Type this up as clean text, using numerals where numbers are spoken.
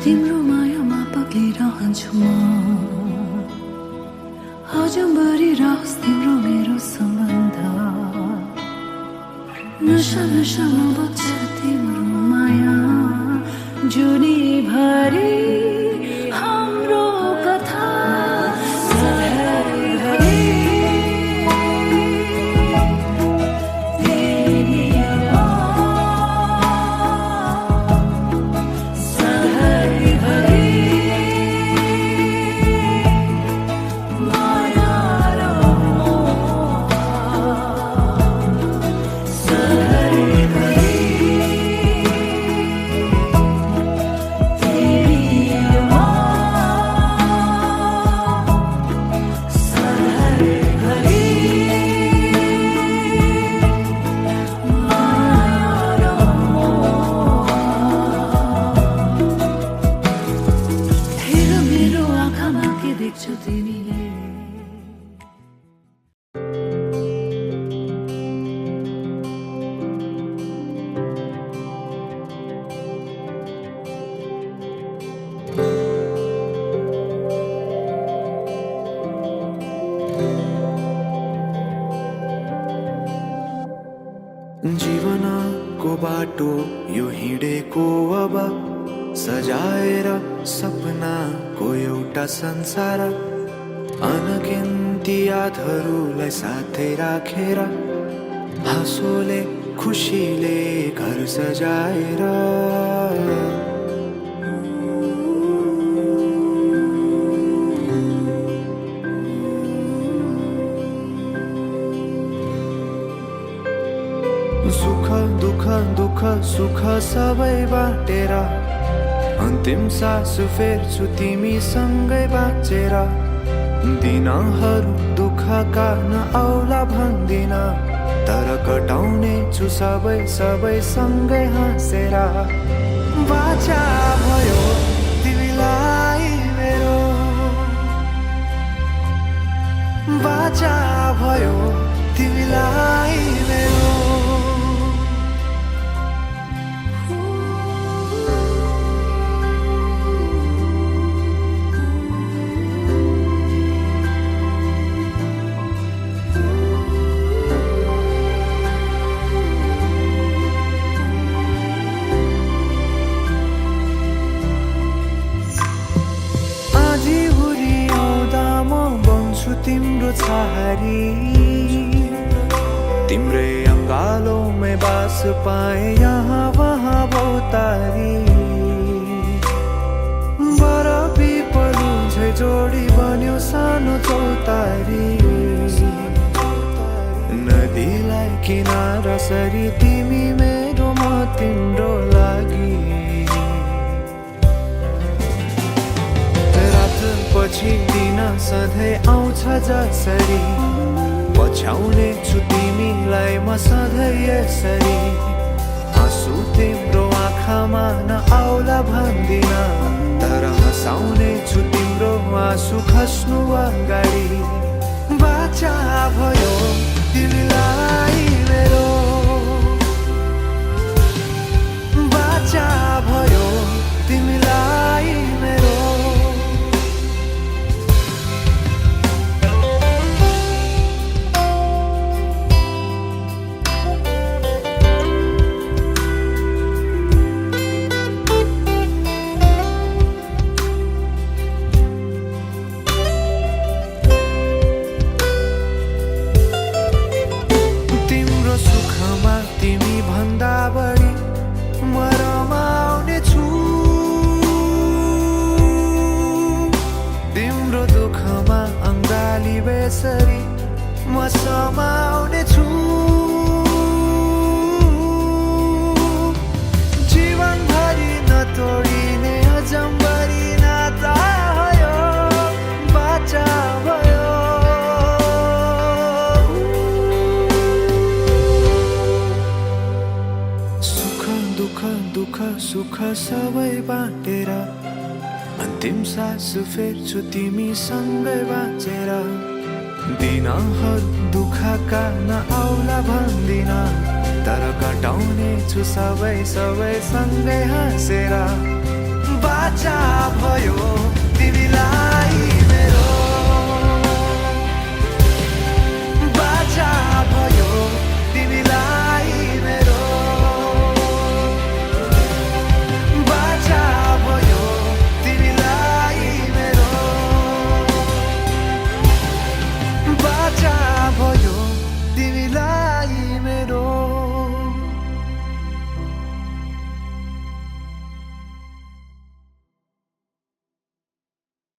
तिम्रो मायामा पक्लिरहन्छु म अजम्बरी रहोस् तिम्रो मेरो सम्बन्ध नशा नशामा बग्छ तिम्रो माया जुनीभरि हाम्रो कथा जीवनको बाटो यो हिँडेको अब सजाएर सपनाको एउटा संसार अनगिन्ती यादहरूलाई साथै राखेर हाँसोले खुसीले घर सजाएर सुख दुःख दुःख सुख सबै बाटेर अन्तिम सास फेर्छु तिमीसँगै बाँचेर दिनहरू दुःखका नआउला भन्दिन तर कटाउने छु सबै सबै सँगै हाँसेर बाचा भयो तिमीलाई मेरो बाचा भयो तिमीलाई मेरो तिम्रो छहारी तिम्रै अङ्गालोमै बास पाए यहाँ वहाँ भौतारी बरफी पलु झै जोडी बन्यो सानो चौतारी नदीलाई किनारा सरी तिमी मेरो म तिम्रो लागि पछि दिन सधैँ आउँछ जसरी पछ्याउने छु तिमीलाई म सधैँ यसरी आँसु तिम्रो आँखामा नआउला भन्दिन तर हँसाउने छु तिम्रो आँसु खस्नु अगाडि बाचा भयो तिमीलाई मेरो बाचा भयो तिमीलाई मेरो बेसरी म समाउने छु जीवनभरि नतोडिने अजम्बरी नाता भयो बाचा भयो सुख दुःख दुःख सुख सबै बाटेर अन्तिम सास फेर्छु तिमीसँगै बाँचेर दिनहरू दुःखका नआउला भन्दिन तर कटाउने छु सबै सबै सँगै हाँसेर बाचा भयो तिमीलाई